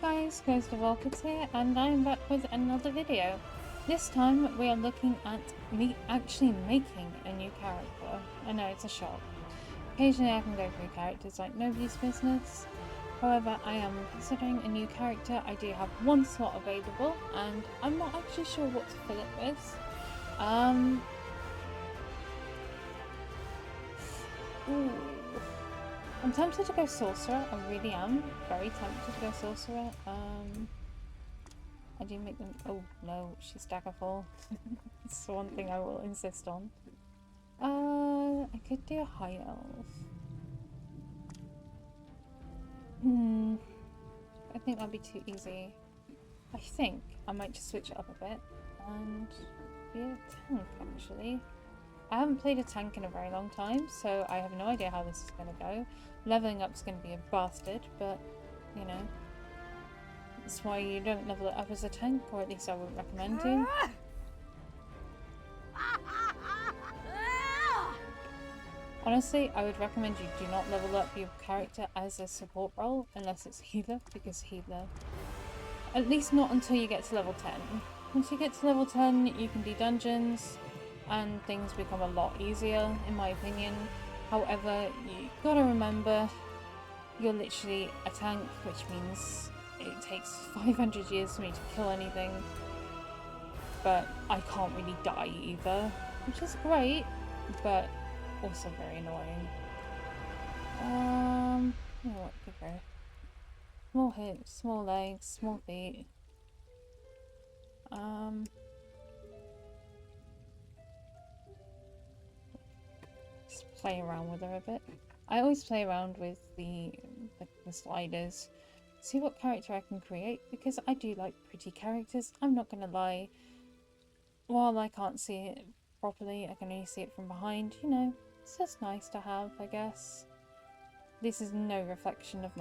guys, Ghost of Orchids here, and I'm back with another video. This time we are looking at me actually making a new character. I know it's a shock. Occasionally I can go through characters like nobody's business. However, I am considering a new character. I do have one slot available, and I'm not actually sure what to fill it with. Ooh. I'm tempted to go Sorcerer, I really am. Very tempted to go Sorcerer. I do make them— oh no, she's Daggerfall. It's the one thing I will insist on. I could do a High Elf. I think that'd be too easy. I think I might just switch it up a bit and be a tank, actually. I haven't played a tank in a very long time, so I have no idea how this is going to go. Leveling up is going to be a bastard, but, you know, that's why you don't level it up as a tank, or at least I wouldn't recommend to. Honestly, I would recommend you do not level up your character as a support role, unless it's healer, because healer... at least not until you get to level 10. Once you get to level 10, you can do dungeons, and things become a lot easier, in my opinion. However, you gotta remember, you're literally a tank, which means it takes 500 years for me to kill anything. But I can't really die either, which is great, but also very annoying. You know what, good go. Small hips, small legs, small feet. Play around with her a bit. I always play around with the sliders, see what character I can create, because I do like pretty characters. I'm not gonna lie. While I can't see it properly, I can only see it from behind. You know, it's just nice to have, I guess. This is no reflection of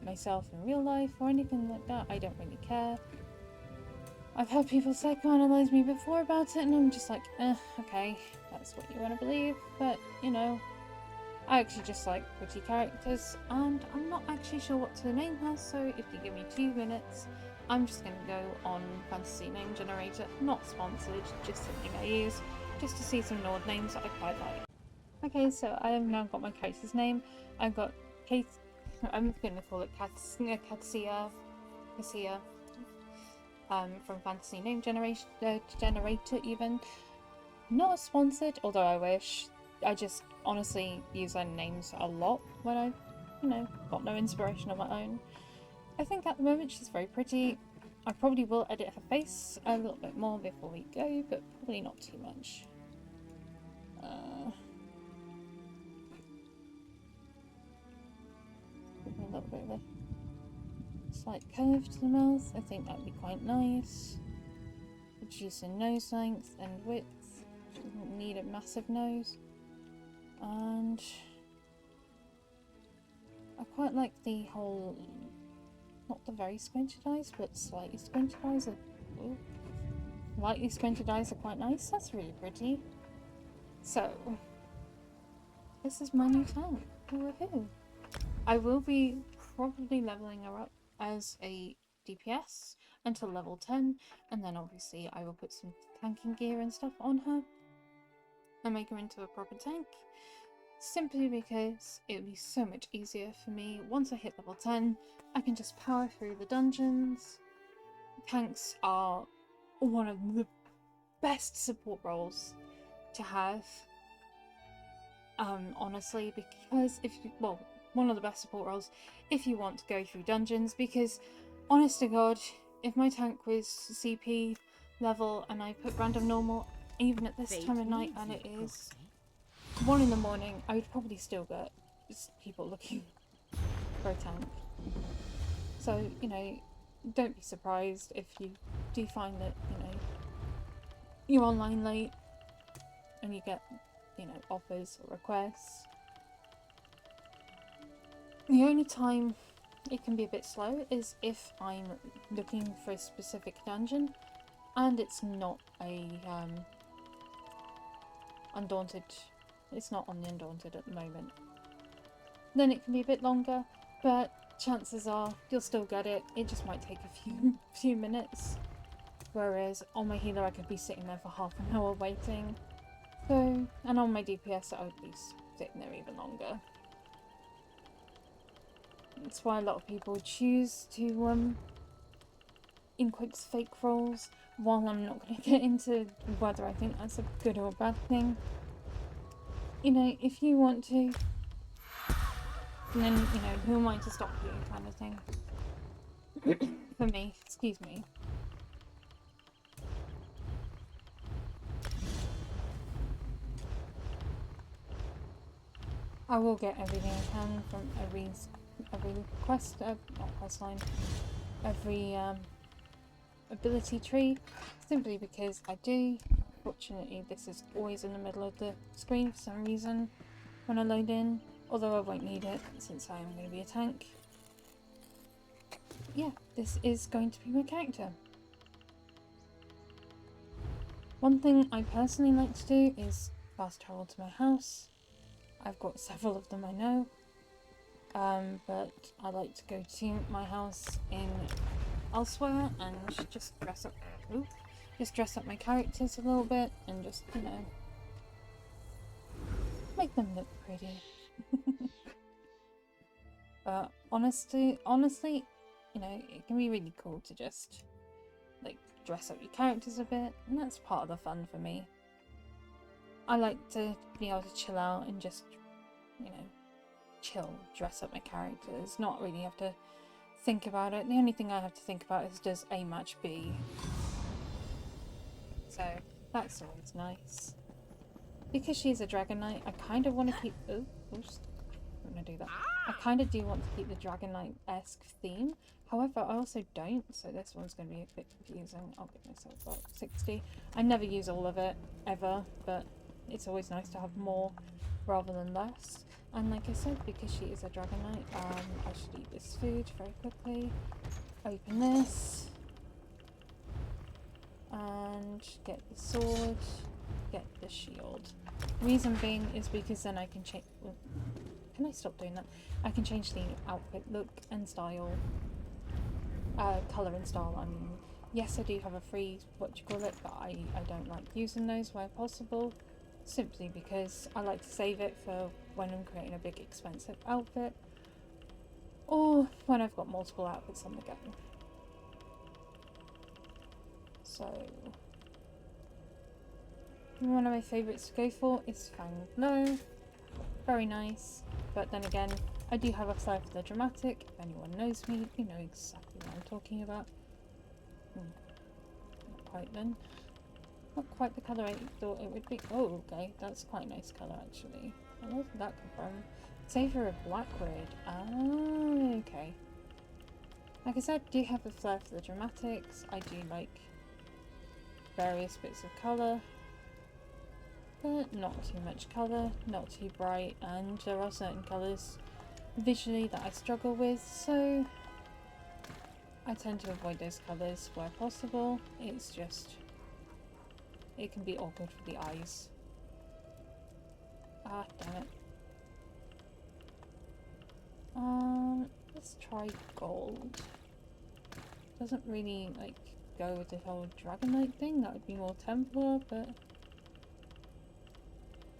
myself in real life or anything like that. I don't really care. I've had people psychoanalyze me before about it, and I'm just like, okay, that's what you want to believe, but, you know, I actually just like pretty characters, and I'm not actually sure what to name her, so if you give me 2 minutes, I'm just going to go on Fantasy Name Generator, not sponsored, just something I use, just to see some Nord names that I quite like. Okay, so I have now got my character's name. I've got Kate, I'm going to call it Cassia, from Fantasy Name Generator even. Not sponsored, although I wish. I just honestly use their names a lot when I, you know, got no inspiration of my own. I think at the moment she's very pretty. I probably will edit her face a little bit more before we go, but probably not too much. A little bit of a slight curve to the mouth. I think that would be quite nice. Reduce in nose length and width. She doesn't need a massive nose. And I quite like the whole, not the very squinted eyes, but slightly squinted eyes. Lightly squinted eyes are quite nice. That's really pretty. So, this is my new tank. Woohoo! I will be probably leveling her up as a DPS until level 10, and then obviously I will put some tanking gear and stuff on her and make her into a proper tank, simply because it would be so much easier for me. Once I hit level 10, I can just power through the dungeons. Tanks are one of the best support roles to have, honestly, because one of the best support roles if you want to go through dungeons, because honest to god, if my tank was CP level and I put random normal, even at this time of night, and it is 1 in the morning, I would probably still get people looking for a tank. So, you know, don't be surprised if you do find that, you know, you're online late and you get, you know, offers or requests. The only time it can be a bit slow is if I'm looking for a specific dungeon and it's not a Undaunted, it's not on the Undaunted at the moment. Then it can be a bit longer, but chances are you'll still get it. It just might take a few minutes. Whereas on my healer, I could be sitting there for half an hour waiting. So, and on my DPS, I would be sitting there even longer. That's why a lot of people choose to, in quotes, fake rolls. While I'm not going to get into whether I think that's a good or a bad thing. You know, if you want to, then, you know, who am I to stop you, kind of thing. For me, excuse me. I will get everything I can from every quest, not quest line, every ability tree, simply because I do. Fortunately, this is always in the middle of the screen for some reason when I load in, although I won't need it since I am going to be a tank. Yeah, this is going to be my character. One thing I personally like to do is fast travel to my house. I've got several of them, I know, but I like to go to my house in elsewhere and just dress up my characters a little bit and just, you know, make them look pretty. But honestly, you know, it can be really cool to just like dress up your characters a bit, and that's part of the fun for me. I like to be able to chill out and just, you know, chill, dress up my characters, not really have to think about it. The only thing I have to think about is, does A match B? So that's always nice. Because she's a Dragon Knight, I kind of want to keep... Oh, oops. I'm going to do that. I kind of do want to keep the Dragon Knight-esque theme. However, I also don't, so this one's going to be a bit confusing. I'll give myself about 60. I never use all of it, ever, but it's always nice to have more rather than less. And like I said, because she is a Dragon Knight, I should eat this food very quickly. Open this. And get the sword, get the shield. Reason being is because then I can change... Can I stop doing that? I can change the outfit look and style. Colour and style, I mean. Yes, I do have a free, what do you call it, but I don't like using those where possible. Simply because I like to save it for when I'm creating a big expensive outfit. Or when I've got multiple outfits on the go. So, one of my favourites to go for is Fang Low. Very nice, but then again, I do have a flair for the dramatic. If anyone knows me, you know exactly what I'm talking about. Not quite then. Not quite the colour I thought it would be. Oh, okay, that's quite a nice colour actually. Where did that come from? Savour of Blackwood. Ah, okay. Like I said, I do have a flair for the dramatics. I do like various bits of colour, but not too much colour, not too bright, and there are certain colours visually that I struggle with, so I tend to avoid those colours where possible. It's just, it can be awkward for the eyes. Ah, damn it. Let's try gold. Doesn't really like go with the whole Dragon Knight thing. That would be more Templar, but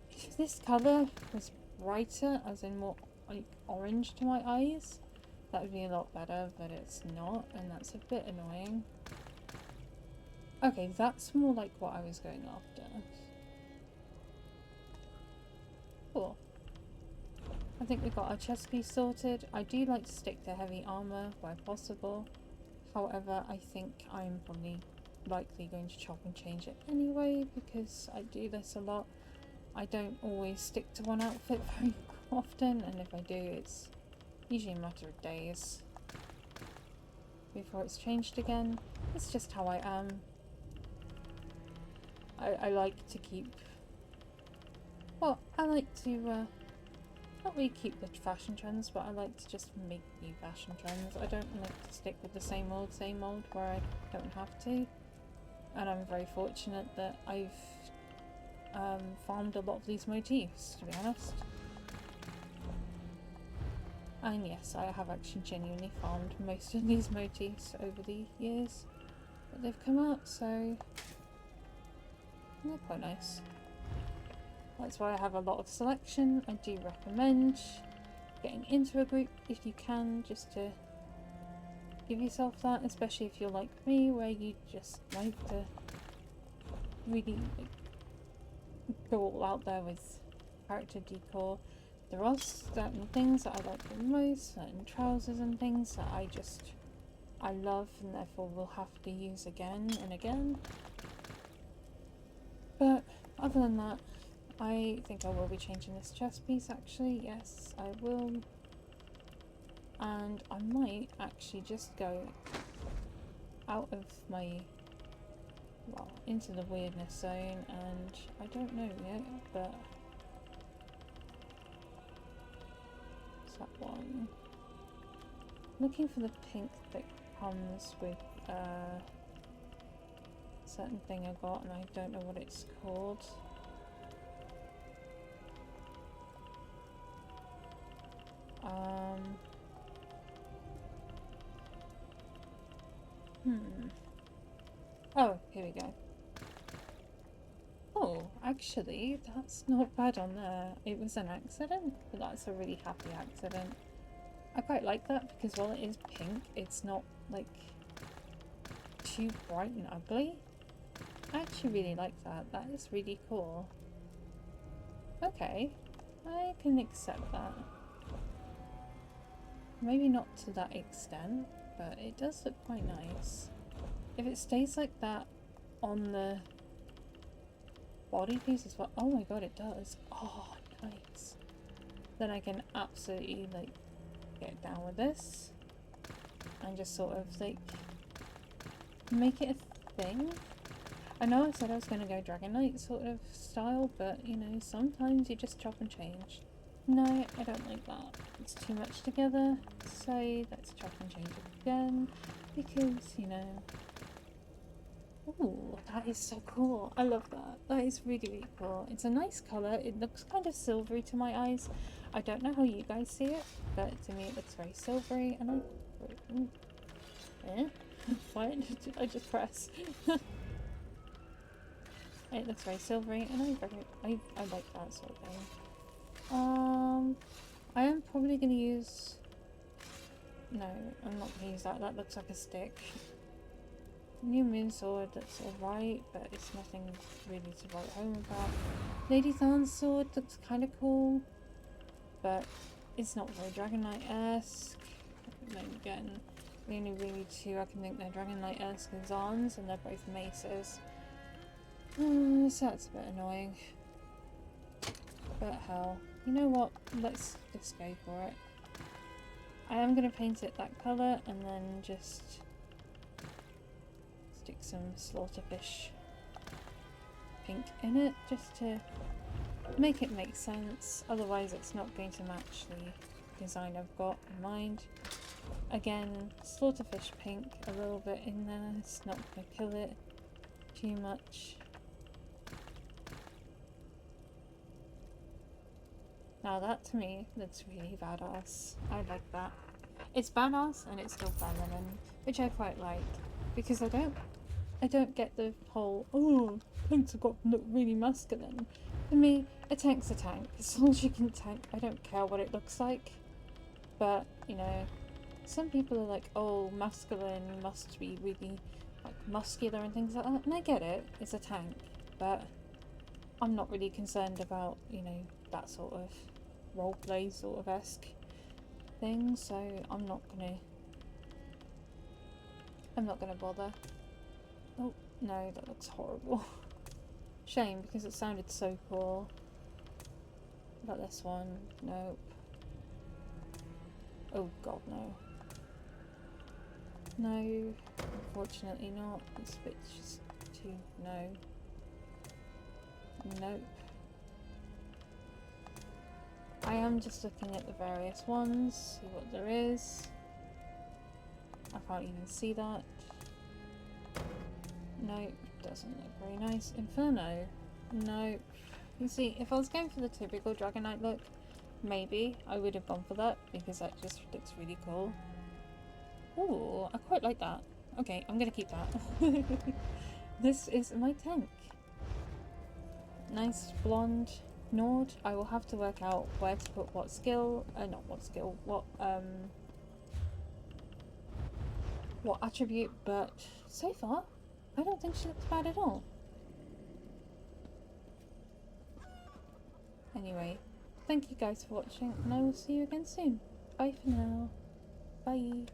if this colour was brighter, as in more like orange to my eyes, that would be a lot better, but it's not, and that's a bit annoying. Okay, that's more like what I was going after. Cool. I think we've got our chest piece sorted. I do like to stick to heavy armour where possible. However, I think I'm probably likely going to chop and change it anyway, because I do this a lot. I don't always stick to one outfit very often, and if I do, it's usually a matter of days before it's changed again. It's just how I am. I like to keep... Well, I like to, not really keep the fashion trends, but I like to just make new fashion trends. I don't like to stick with the same old where I don't have to. And I'm very fortunate that I've farmed a lot of these motifs, to be honest. And yes, I have actually genuinely farmed most of these motifs over the years that they've come out, so they're quite nice. That's why I have a lot of selection. I do recommend getting into a group if you can, just to give yourself that, especially if you're like me, where you just like to really go all out there with character decor. There are certain things that I like the most, certain trousers and things that I love and therefore will have to use again and again. But other than that, I think I will be changing this chest piece actually. Yes, I will. And I might actually just go out of my, well, into the weirdness zone, and I don't know yet, but what's that one? Looking for the pink that comes with a certain thing I got, and I don't know what it's called. Oh, here we go. Oh, actually, that's not bad on there. It was an accident, but that's a really happy accident. I quite like that because while it is pink, it's not like too bright and ugly. I actually really like that. That is really cool. Okay, I can accept that. Maybe not to that extent, but it does look quite nice. If it stays like that on the body piece as well. Oh my god, it does. Oh, nice. Then I can absolutely like get down with this and just sort of like make it a thing. I know I said I was going to go Dragon Knight sort of style, but you know, sometimes you just chop and change. No, I don't like that. It's too much together, so let's chop and change it again, because, you know... Ooh, that is so cool. I love that. That is really, really cool. It's a nice colour. It looks kind of silvery to my eyes. I don't know how you guys see it, but to me it looks very silvery, and I... What did I just press? It looks very silvery, and I like that sort of thing. I am probably going to use... No, I'm not going to use that. That looks like a stick. New moon sword, that's alright, but it's nothing really to write home about. Lady Tharn's sword looks kind of cool, but it's not very Dragon Knight-esque. Then again, the only really two I can think they're Dragon Knight-esque are Zarns, and they're both maces. So that's a bit annoying. But hell, you know what? Let's just go for it. I am going to paint it that colour and then just stick some slaughterfish pink in it just to make it make sense. Otherwise it's not going to match the design I've got in mind. Again, slaughterfish pink a little bit in there. It's not going to kill it too much. Now that to me looks really badass. I like that. It's badass and it's still feminine, which I quite like, because I don't get the whole, oh, tanks have got to look really masculine. For me, a tank's a tank. As long as you can tank, I don't care what it looks like. But, you know, some people are like, oh, masculine must be really like muscular and things like that, and I get it, it's a tank, but I'm not really concerned about, you know, that sort of roleplay sort of esque thing, so I'm not gonna bother. Oh no, that looks horrible. Shame, because it sounded so cool. What about this one? Nope. Oh god, no. No, unfortunately not. This bit's just too... no. Nope. I am just looking at the various ones, see what there is. I can't even see that. Nope, doesn't look very nice. Inferno? Nope. You see, if I was going for the typical Dragon Knight look, maybe I would have gone for that because that just looks really cool. Ooh, I quite like that. Okay, I'm gonna keep that. This is my tank. Nice blonde Nord. I will have to work out where to put what skill, not what skill, what attribute, but so far, I don't think she looks bad at all. Anyway, thank you guys for watching, and I will see you again soon. Bye for now. Bye.